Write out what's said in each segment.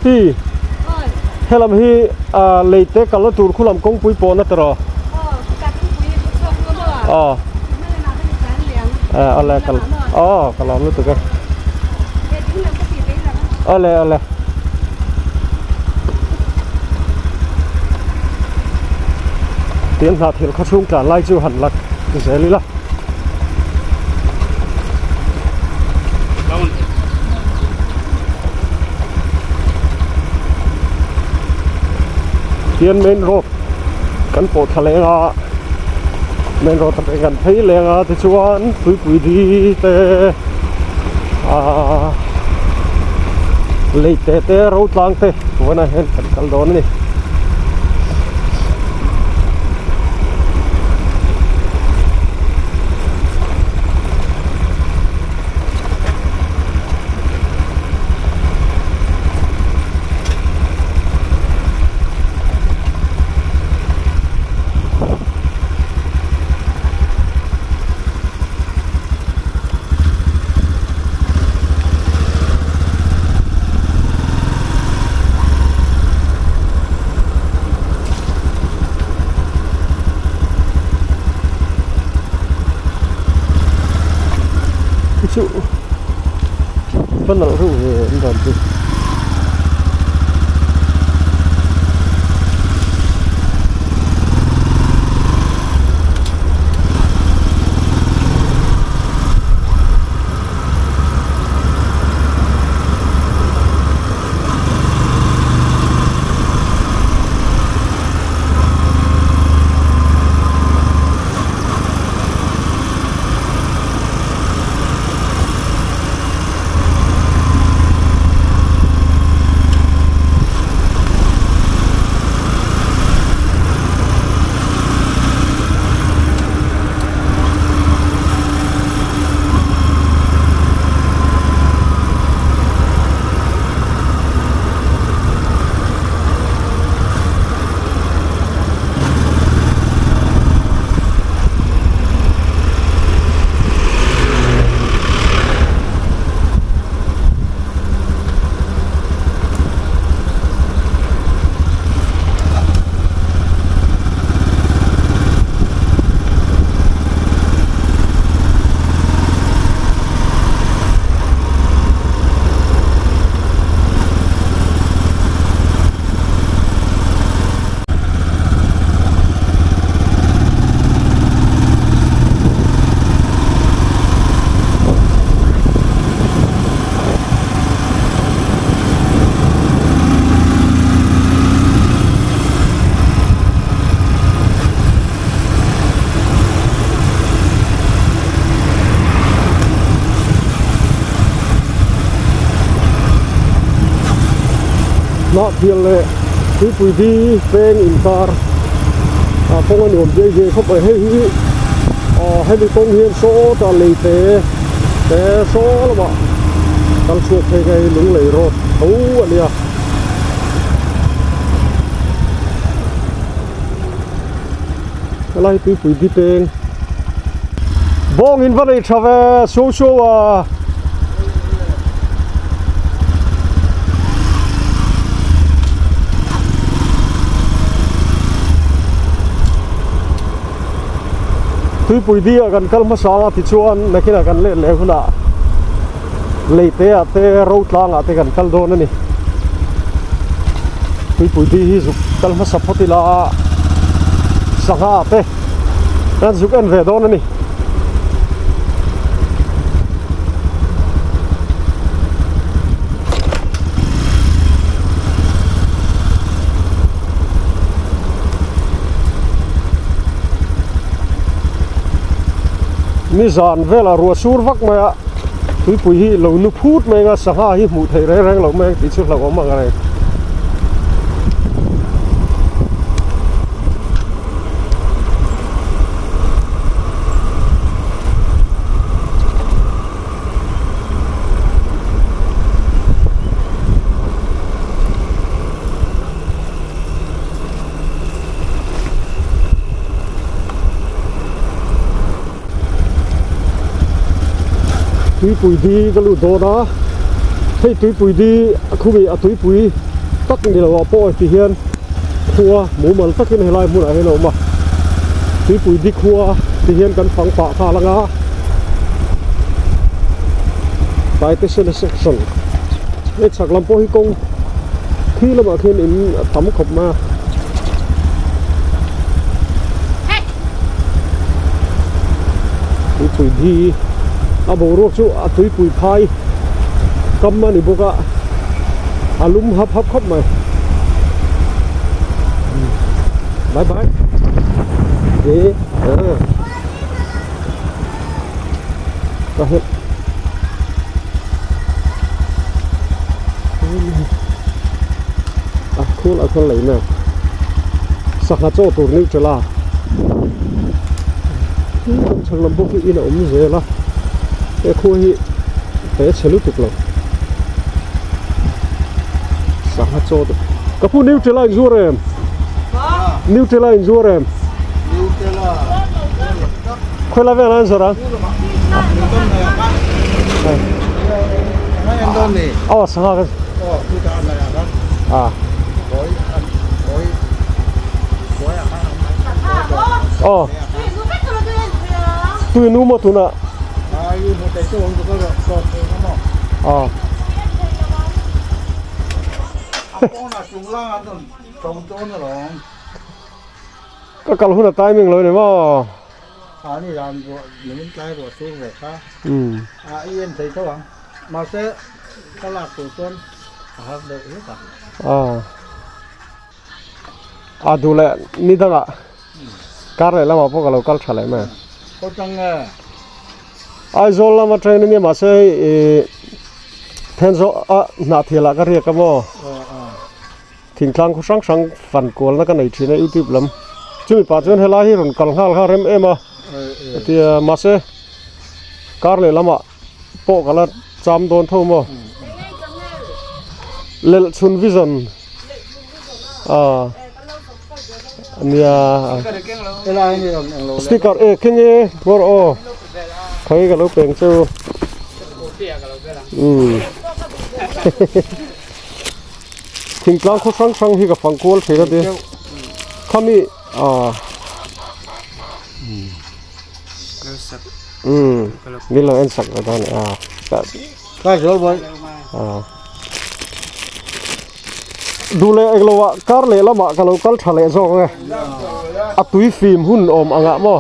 ti helam hi leite kala tur khulam kong pui po na tero ale kal kala lu tu ke ale tiền hạt thì khá xuống trả lại chưa hẳn lạc thì sẽ lý là tiền main road cán bộ thà lẽ main road thà gần thấy lẽ thì chuan quý đi te lấy te road lang te vừa nãy hết cần đón này chịu phân là đủ về anh còn gì nó thiền lệ quý đi bên in car phong anh ổn dễ không phải hay bị công hiến số ta lấy té số là bạn tăng suốt hay cái lúng lấy rồi thấu anh à cái này quý đi bên bong in vấn đề cho về số quý đi gần cái mà sáng thì chuan mấy cái là gần lệ hôn à lấy te road lang gần cái đó này quý đi giúp cái mà sắp thì là sáng te nên giúp anh về đó này mi zan vela ruột sur vak maya quý hi lo nu phut mai nga sanga hi mu thei reng lo mai ti chu lo ma nga này túi bụi đi cái lụt đó đó thấy túi bụi đi không bị túi bụi tắc đi là bỏ thì hiền khua mũ mần tắc cái này lại muốn ai đâu mà tí bụi đi khua thì hiền cần phẳng phá khá là ngã tại cái section hết sạc làm bỏ hi công khi là mà khi in thấm khop mà tí bụi đi bộ ruột chú tí bụi phai cầm mà đi bộ cả lum hấp khop mày bye bye dễ có hết cool lấy nè sạc hạt cho tụi níu trở la chẳng làm bốc cái in ống dễ la cái khu hi cái xe lút tục lắm sạc hạt cho tụi cái phụ níu trở la in rồi em níu trở la in rồi em khơi la về là sao đó sạc hạt tui nu mo tu na có cả lúc là tai mình rồi này màนี่ร้านตัวนี่มันใกล้ตัวซื้อเลยค่ะเอ็นใส่เขาหวังมาเซ่ตลาดตัวต้นครับเด็กนี่ป่ะดูแลนี่ตั้งอ่ะการอะไรแล้วมาพวกเราการอะไรมาเขาจังไอ้โซลามาเทรนนี่มาเซ่เทนโซนาทีละก็เรียกกันว่าทิ้งครั้งเขาสั่งฟันกวนแล้วก็ในที่ในยูทูบลำจุดปัจจุบันเฮล่าฮิรุนกัลฮาลฮาเรมเอ็มที่มาเซ่การเลยแล้วมาโปะกันแล้วจำโดนทุ่มเลลชุนวิสันเนี่ยสติ๊กเกอร์แค่นี้ก็ใครก็รู้เป็นเจ้าทิ้งกลางเขาสั่งที่กับฟังกวนเสียดีเขามีนี่เราเอ็นสักแล้วตอนนี้ก็ชอบบ่ดูแลเองเราว่าการเล่ละมาก็เราการทะเลซองไงตุยฟิล์มหุ่นอมอ่างะมั้ง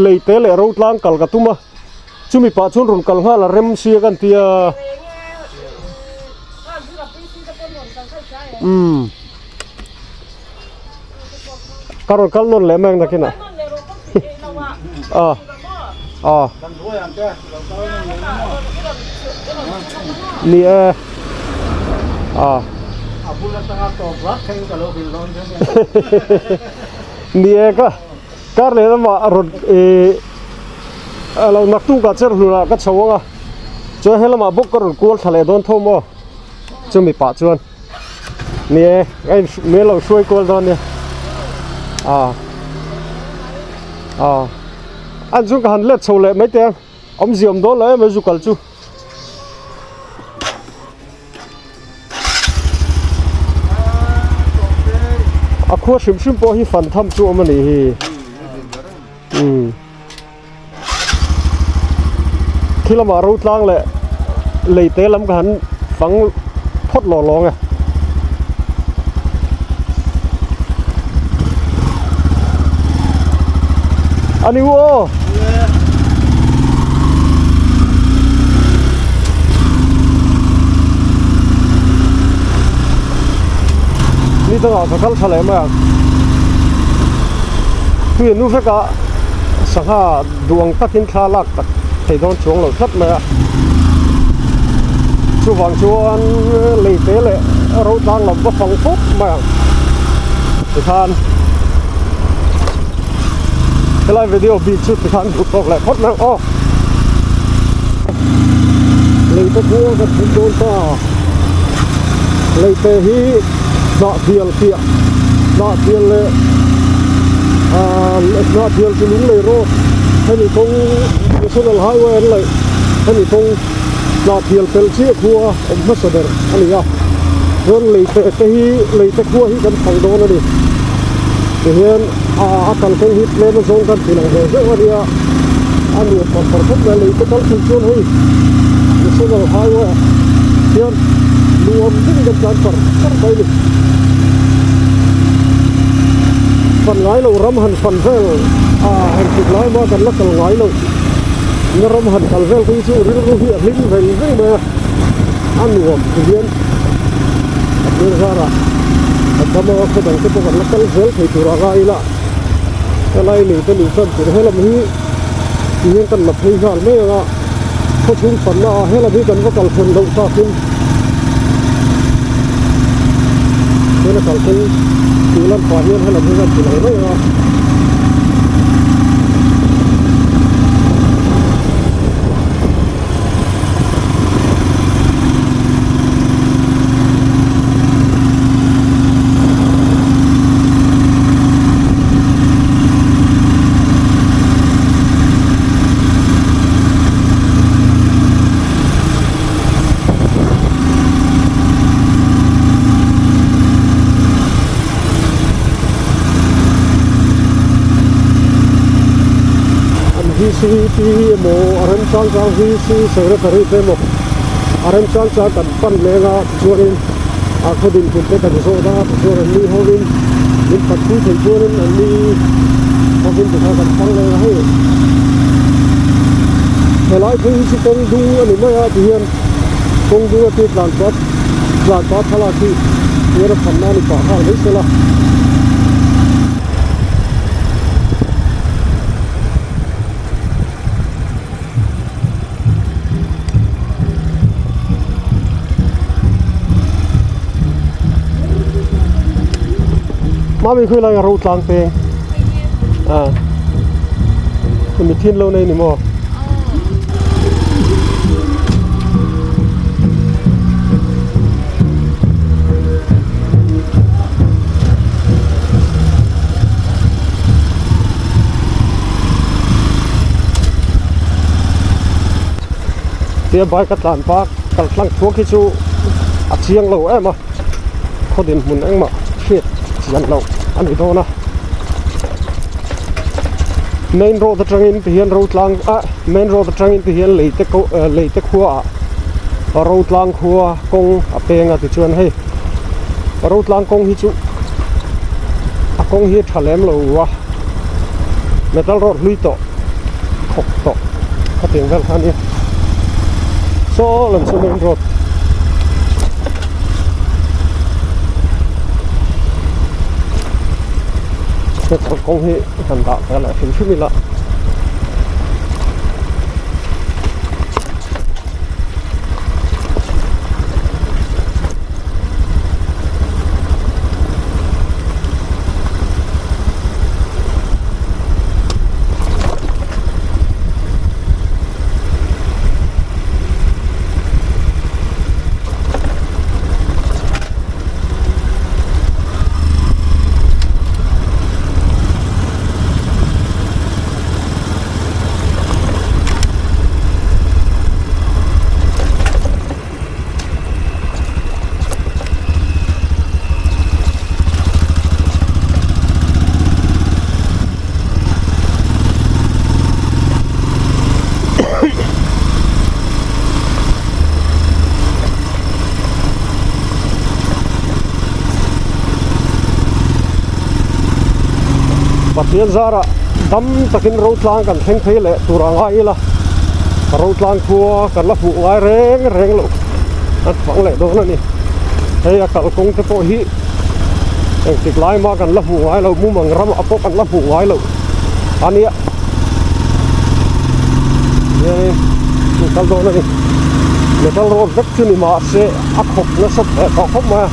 เลยเตะเลยเราล้างกัลกตุ้มจุมีปัจจุบันกัลฮาละเริ่มเสียกันที่การกัลนนเลยแม่งนักนะนี่นี่ก็การเล่นมารถเรานักตู้กัดเจอหัวกัดชาวงะจะให้เรามาบุกกรถกูทะเลโดนทุ่มอ่ะจะมีปัจจุบันนี่ไอ้เมื่อเราช่วยกูตอนนี้อันจุกันเล็ดโชว์เลยไม่เตี้ยอมเสียมโดนเลยไม่จุกันจูขวดชิมพอให้ฟันทำจูมันนี่ที่เรามารูดล้างเลยเลยเตะลำกันฟังพดหล่อลองไงอันนี้วัวนี่ต้องเอาสักทะเลมาคือนู้นก็สังหาดวงตัดทิ้งคลาลักให้โดนช่วงหลุดทัดมาช่วงช่วงเลยเตะเลยเราตั้งหลับว่าฟังฟุบมาทานไลฟ์วิดีโอบีชุดทานบุกตกเลยพดมาเลยตะกัวกับโดนต่อเลยเตะฮีนอเทียลเทียนอเทียลเลยนอเทียลจะลุ้งเลยโรด ให้มีตรงnational highway เลยให้มีตรงลาเทียลเปลเชียคัวมัสเดอร์อันนี้อ่ะเรื่องเลยแต่ที่เลยแต่คัวที่กันฝั่งโดนนี่เห็นอาการคงฮิตเลยมันส่งกันที่หลังเลยวันนี้อันนี้พอทุกเวลาเลยก็ต้องคิดชวนให้ national highway เห็นรวมถึงกันการไปเลยphần ngái lâu râm hẳn phần vel hẳn chụp lái mà cần lắc cần ngái lâu nó râm hẳn phần vel cái chỗ rất là hiện linh về rất mà ăn uống thì biến ra là thầm mà cái đằng cái phần lắc cần vel thì chủ ra gai là cái này mình cái mình cần chỉ hay làm hi thì hiện cần lập hình dạng mấy là có chúng phần là hay là bây cần có cần phần động sa kim thế là cần phần chỉ là quả nhiên hay là bây giờ chỉ lấy đấy thôi. VCT mo aram chang VC secretary te mo aram chang kan pan lenga chuanin a khodin kun te kan zo da chuanin ni hovin min pathu thei chuanin an ni hovin te kan pang lenga he helai thei si kong du ani ma ya hian kong du ti plan pat thala ki yera phanna ni pa ha le sela mà mình khơi lại rau trắng pe, mình thiên lâu này nè mò, tiệm bài cắt làn bạc, cắt lăng thuốc cái chỗ, chiang lâu em mà, có điểm muốn anh mà, shit. Yang lâu anh đi đâu nè main road trangin pihian road lang main road trangin pihian leite khua road lang khua kong apenga ti chuan hei road lang kong hi chu kong hi thalem lo wa metal road lui to khok to ka teng vel khan ni so lam so main road cái công hệ thành tạo cái lại hình thức là Tiyan zara dam takin road lang kan theng thei le turanga ila road lang thua kan la fu ngai reng lo at phang le do na ni hei a kal kong te po hi eng tik lai ma kan la fu ngai lo mu mang ram apo kan la fu ngai lo ania ye ni kal do na ni metal road vek chu ni ma se a khop na sap ta khop ma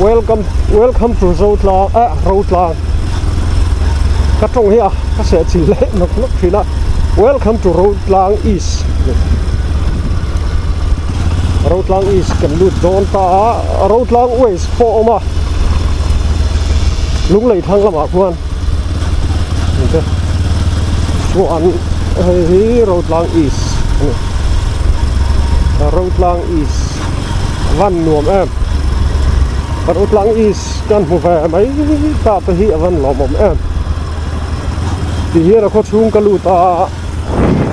welcome to Rotlang cái trong here cái sẽ chỉ lệ nó thì là welcome to Rotlang East Rotlang East cần lụt đón ta Rotlang West phố mà lúng lấy thang làm quan Suan Rotlang East Rotlang East văn nuông em Rotlang East kan mu ve mai ta pe hi van lo mom em ti hi ra kho chung ka lu ta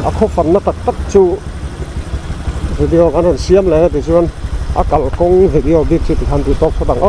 a kho fan na tak tak chu video kan siam le ti chuan a kal kong video bit chu ti khan ti top tang